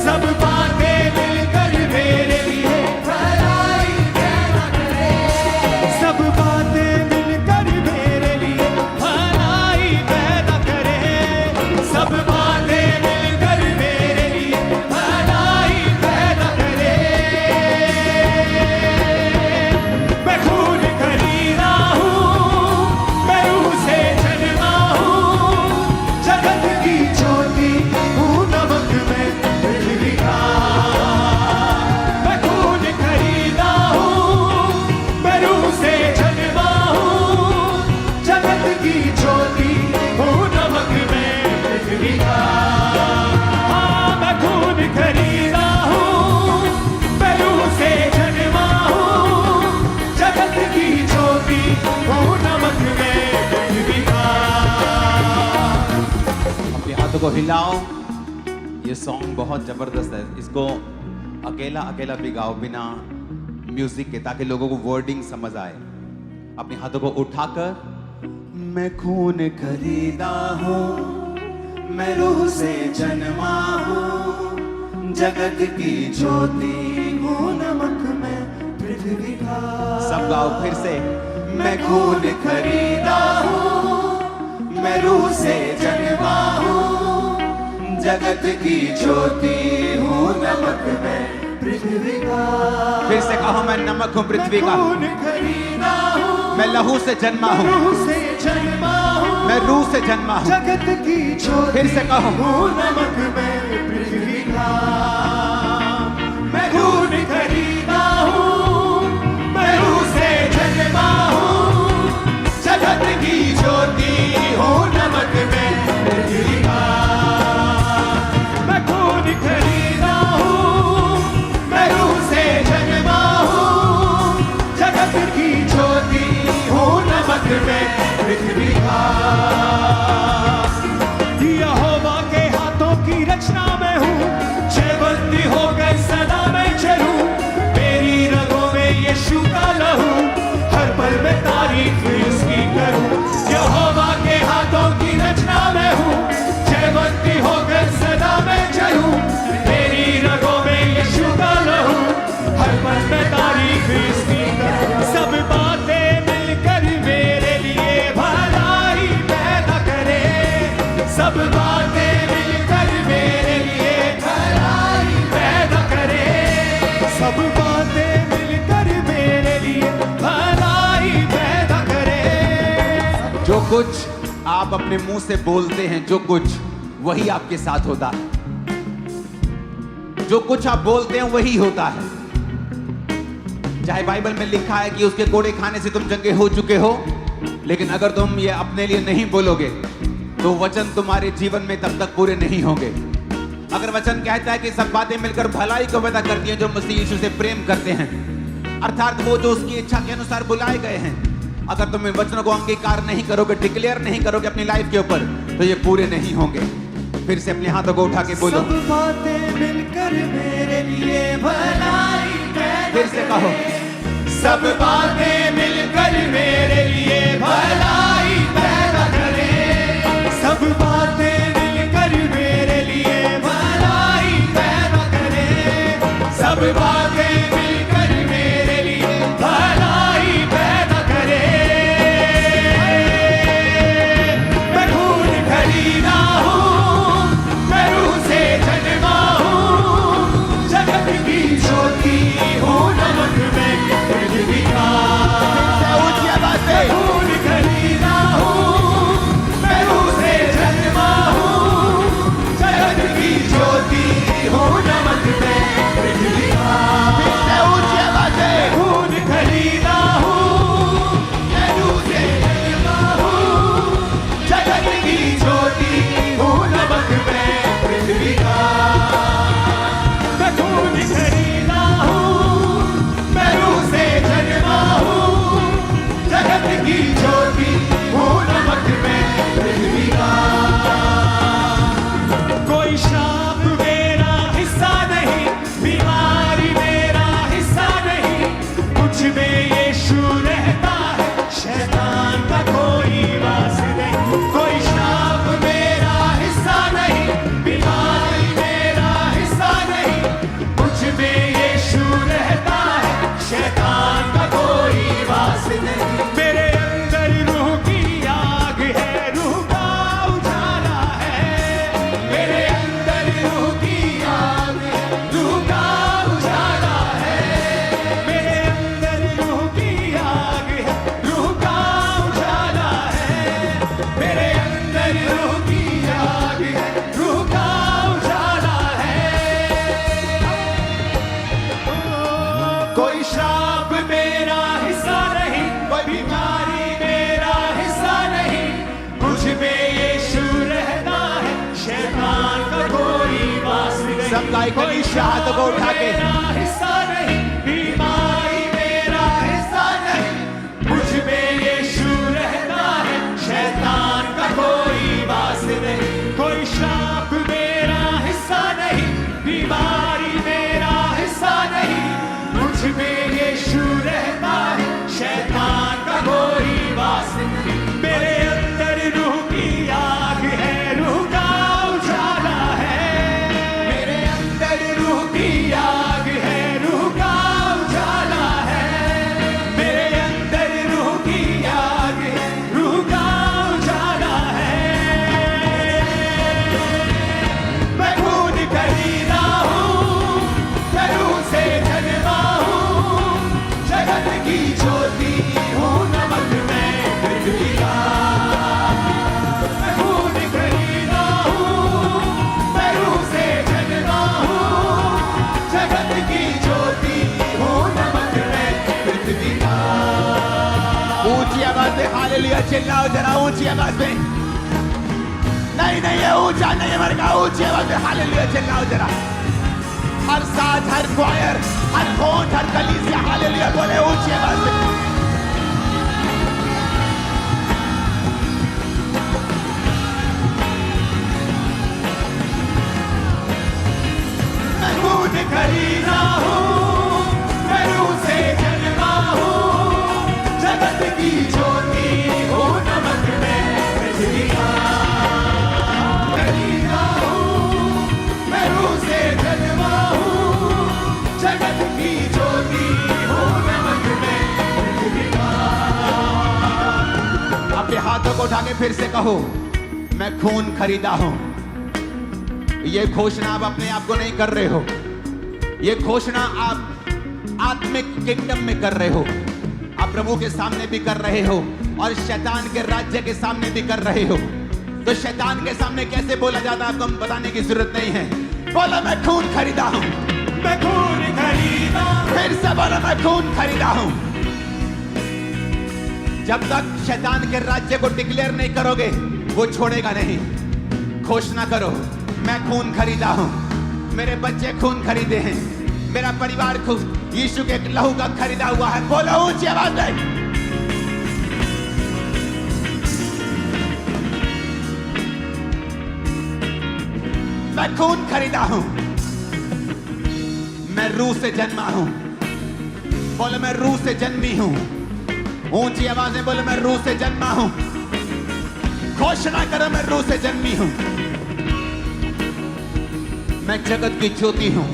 सब बातें मिलकर मेरे लिए भलाई पैदा करे, सब बातें मिलकर मेरे लिए भलाई पैदा करे, सब बातें मिलकर मेरे लिए भलाई पैदा करे। मैं खून खरीदा हूँ, मैं रूह से जन्मा हूँ, जगत की ज्योति हूँ नमक में पृथ्वी का। मैं खून खरीदा हूँ, मैं रूह से जन्मा हूँ, जगत की ज्योति हूँ नमक में पृथ्वी का। हाँ, मैं खून खरीदा हूँ, मैं रूह से जन्मा हूँ, जगत की ज्योति हूँ नमक में पृथ्वी का। अपने हाथों को हिलाओ। ये सॉन्ग बहुत जबरदस्त है, इसको अकेला अकेला भी गाओ बिना म्यूजिक के, ताकि लोगों को वर्डिंग समझ आए। अपने हाथों को उठाकर मैं खून खरीदा हूँ, मैं रूह से जन्मा हूँ, जगत की ज्योति हूँ नमक में पृथ्वी का। सब गाओ फिर से। मैं खून खरीदा हूँ, मैं रूह से जन्मा हूँ, जगत की ज्योति हूँ नमक में पृथ्वी का। फिर से कहो, मैं नमक हूँ पृथ्वी का, मैं खून खरीदा हूँ, मैं लहू से जन्मा हूँ, रूह से जन्मा हूँ, मैं रूह से जन्मा हूँ। जगत की ज्योति फिर से कहो, हूँ नमक में पृथ्वी का। मैं खून खरीदा हूँ, मैं रूह से जन्मा हूँ, जगत की ज्योति हूँ नमक में पृथ्वी का। मैं खून खरीदा हूँ, मैं रूह से जन्मा हूँ, जगत की ज्योति हूँ नमक में पृथ्वी का। यहोवा के हाथों की रचना में हूँ, जयवंती हो गई सदा मैं चलूं, मेरी रगों में यीशु का लहू, हर पल में तारीफ उसकी करूं। यहोवा के हाथों की रचना में हूँ, जयवंती हो गई सदा मैं चलूं, मेरी रगों में यीशु का लहू, हर पल में तारीफ उसकी करूं। सब बातें मिलकर मेरे लिए भलाई पैदा करे, सब बातें मिलकर मेरे लिए भलाई पैदा करे, सब बातें मिलकर मेरे लिए भलाई पैदा करे। जो कुछ आप अपने मुंह से बोलते हैं, जो कुछ वही आपके साथ होता है। जो कुछ आप बोलते हैं वही होता है। चाहे बाइबल में लिखा है कि उसके कोड़े खाने से तुम चंगे हो चुके हो, लेकिन अगर तुम ये अपने लिए नहीं बोलोगे तो वचन तुम्हारे जीवन में तब तक पूरे नहीं होंगे। अगर वचन कहता है कि सब बातें मिलकर भलाई को पैदा करती हैं जो मसीह यीशु से प्रेम करते हैं, अर्थात वो जो उसकी इच्छा के अनुसार बुलाए गए हैं, अगर तुम इन वचनों को अंगीकार नहीं करोगे, डिक्लेयर नहीं करोगे अपनी लाइफ के ऊपर, तो ये पूरे नहीं होंगे। फिर से अपने हाथों को उठा के बोलो, सब बातें मिलकर मेरे लिए भलाई पैदा फिर से कहो, सब बातें मिलकर मेरे लिए भलाई पैदा करे, सब बातें मिलकर मेरे लिए भलाई पैदा करे, सब बातें मिलकर मेरे लिए भलाई पैदा करे। मैं खून खरीदा हूँ, मैं रूह से जन्मा हूँ, जगत की ज्योति हूँ नमक में पृथ्वी का। ऊंची आवाज से, मैं खून खरीदा हूँ, मैं रूह से जन्मा हूँ, जगत की ज्योति हूँ नमक में पृथ्वी का। सबका एक कलीसिया हाथों को उठा के मेरा हिस्सा नहीं, बीमारी मेरा हिस्सा नहीं, मुझ में यीशु रहता है, शैतान का कोई वास नहीं। कोई श्राप मेरा हिस्सा नहीं, बीमारी मेरा हिस्सा नहीं, मुझ में यीशु रहता है, शैतान का कोई वास नहीं। मेरे अंदर रूह की आग है, रूह का उजाला है, मेरे अंदर रूह की आग है, रूह का उजाला है, मेरे अंदर रूह की आग है, रूह का उजाला है। मैं खून खरीदा हूँ, मैं रूह से जन्मा हूँ, जगत की ज्योति हूँ, नमक में पृथ्वी का। मैं खून खरीदा हूँ, मैं रूह से जन्मा हूँ, जगत की ज्योति हूँ, नमक में पृथ्वी का। ऊंची आवाज में हालेलुया चिल्लाओ जरा, ऊंची आवाज में। नहीं नहीं, ये ऊंचा नहीं है मर का, ऊंची आवाज में हालेलुया चिल्लाओ जरा। हर साथ, हर क्वायर, हर कोट, हर कलीसिया हालेलुया बोले ऊंची आवाज में। मैं खून खरीदा हूँ, मैं रूह से जन्मा हूँ, जगत की ज्योति हूँ, नमक में पृथ्वी का। खरीदा हूँ, मैं रूह से जन्मा हूँ, जगत की ज्योति हूँ, नमक में पृथ्वी का। अपने हाथों को उठा के फिर से कहो, मैं खून खरीदा हूं। ये घोषणा आप अपने आप को नहीं कर रहे हो, ये घोषणा आप आत्मिक किंगडम में कर रहे हो, आप प्रभु के सामने भी कर रहे हो और शैतान के राज्य के सामने भी कर रहे हो। तो शैतान के सामने कैसे बोला जाता है आपको बताने की जरूरत नहीं है। बोलो मैं खून खरीदा हूं, मैं खून खरीदा, फिर से बोलो मैं खून खरीदा हूं। जब तक शैतान के राज्य को डिक्लेयर नहीं करोगे वो छोड़ेगा नहीं। घोषणा करो, मैं खून खरीदा हूं, मेरे बच्चे खून खरीदे हैं, मेरा परिवार यीशु के लहू का खरीदा हुआ है। बोलो ऊंची आवाज में। मैं खून खरीदा हूं, मैं रूह से जन्मा हूं। बोलो मैं रूह से जन्मी हूं। ऊंची आवाज में बोलो मैं रूह से जन्मा हूं। घोषणा करो मैं रूह से जन्मी हूं। मैं जगत की ज्योति हूं।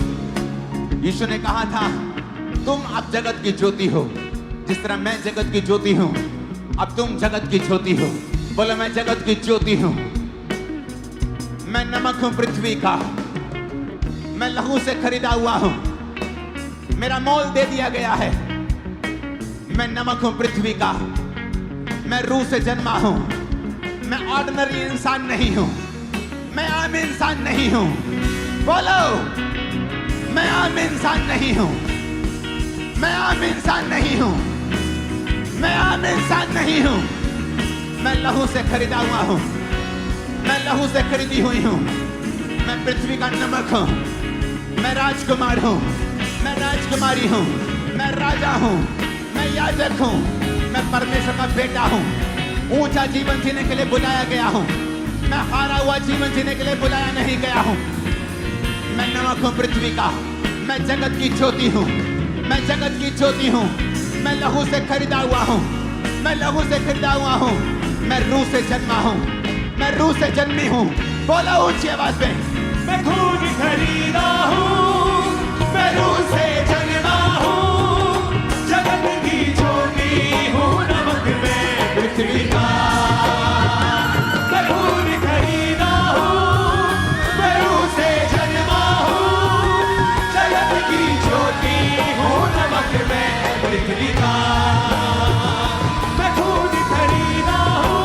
यीशु ने कहा था तुम अब जगत की ज्योति हो, जिस तरह मैं जगत की ज्योति हूं अब तुम जगत की ज्योति हो। बोलो मैं जगत की ज्योति हूं। मैं नमक हूं पृथ्वी का, मैं लहू से खरीदा हुआ हूं, मेरा मोल दे दिया गया है। मैं नमक हूं पृथ्वी का, मैं रूह से जन्मा हूं। मैं ऑर्डिनरी इंसान नहीं हूं, मैं आम इंसान नहीं हूं। बोलो मैं आम इंसान नहीं हूं, मैं आम इंसान नहीं हूं, मैं आम इंसान नहीं हूं। मैं लहू से खरीदा हुआ हूं, मैं लहू से खरीदी हुई हूं। मैं पृथ्वी का नमक हूं, मैं राजकुमार हूं, मैं राजकुमारी हूं, मैं राजा हूं, मैं याजक हूं, मैं परमेश्वर का बेटा हूं। ऊंचा जीवन जीने के लिए बुलाया गया हूं, मैं हारा हुआ जीवन जीने के लिए बुलाया नहीं गया हूं। मैं नमक हूं पृथ्वी का, मैं जगत की ज्योति हूं, मैं जगत की ज्योति हूं। मैं लहू से खरीदा हुआ हूं, मैं लहू से खरीदा हुआ हूं। मैं रूह से जन्मा हूं, मैं रूह से जन्मी हूं। बोलो ऊंची आवाज में। मैं खून खरीदा हूँ, मैं रूह से जन्मा हूँ, जगत की ज्योति हूँ, नमक में पृथ्वी का। मैं खून खरीदा हूँ, मैं रूह से जन्मा हूँ, जगत की ज्योति हूँ, नमक में पृथ्वी का। मैं खून खरीदा हूँ,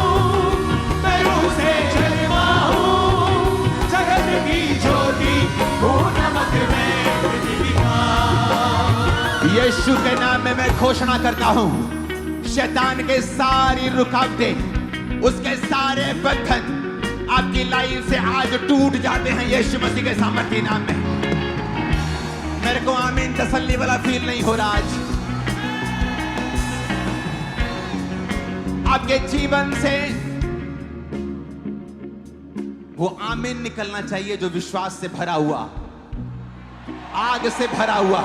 मैं रूह से जन्मा हूँ, जगत की ज्योति हूँ, नमक में पृथ्वी का। यीशु के नाम में मैं घोषणा करता हूं, शैतान के सारी रुकावटें, उसके सारे बंधन आपकी लाइफ से आज टूट जाते हैं यीशु मसीह के सामर्थी नाम में। मेरे को आमीन तसल्ली वाला फील नहीं हो रहा आज। आपके जीवन से वो आमीन निकलना चाहिए जो विश्वास से भरा हुआ, आग से भरा हुआ,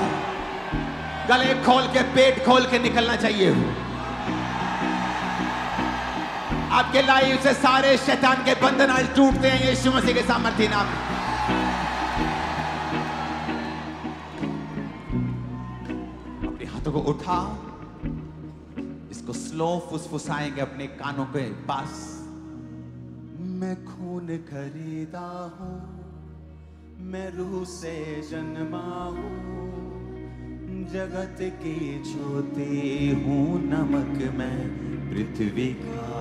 गले खोल के पेट खोल के निकलना चाहिए। आपके लाइफ से सारे शैतान के बंधन आज टूटते हैं यीशु मसीह के सामर्थ्य नाम में। अपने हाथों को उठा, इसको स्लो फुसफुसाएंगे अपने कानों के पास। मैं खून खरीदा हूं, मैं रूह से जन्मा हूं, जगत की ज्योति हूं, नमक मैं पृथ्वी का।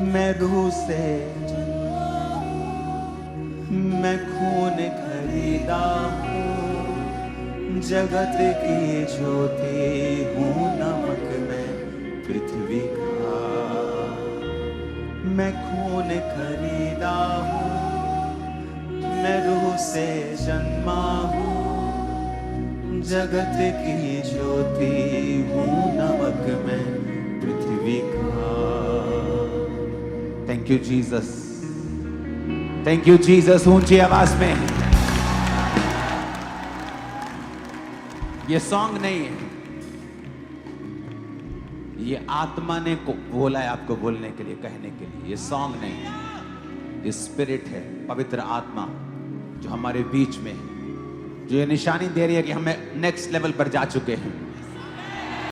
मैं रूह से जन्मा हूं, मैं खून खरीदा हूं, जगत की ज्योति हूं, नमक मैं पृथ्वी का। मैं खून खरीदा हूं, मैं रूह से जन्मा हूं, जगत की ज्योति हूं, नमक मैं पृथ्वी का। Thank you Jesus, thank you Jesus. ऊंची आवाज में ये सॉन्ग नहीं है, ये आत्मा ने को बोला है आपको बोलने के लिए, कहने के लिए। ये सॉन्ग नहीं है, ये स्पिरिट है, पवित्र आत्मा जो हमारे बीच में है, जो ये निशानी दे रही है कि हमें नेक्स्ट लेवल पर जा चुके हैं।